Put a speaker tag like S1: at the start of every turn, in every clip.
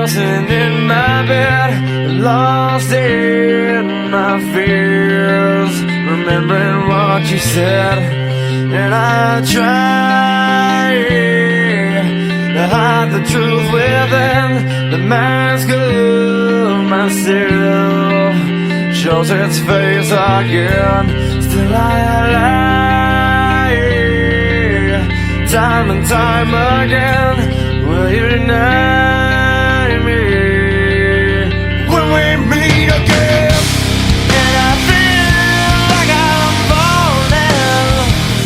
S1: tossing in my bed, lost in my fears, remembering what you said. And I try to hide the truth within the mask of myself, shows its face again. Still I lie, time and time again. Will you deny me when we meet again? And I feel like I'm falling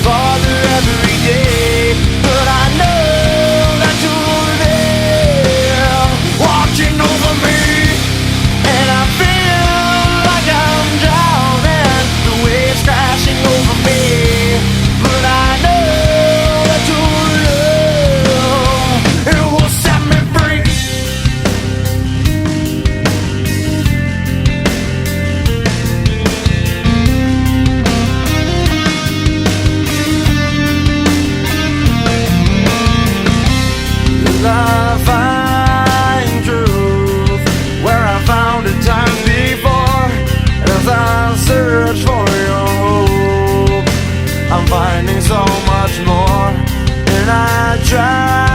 S1: farther every day, but I know that you're there, watching over me. And I feel like I'm drowning, the waves crashing over me, but I know that your love, it will set me free. I find truth where I found it time before. As I search for your hope, I'm finding so much more. And I try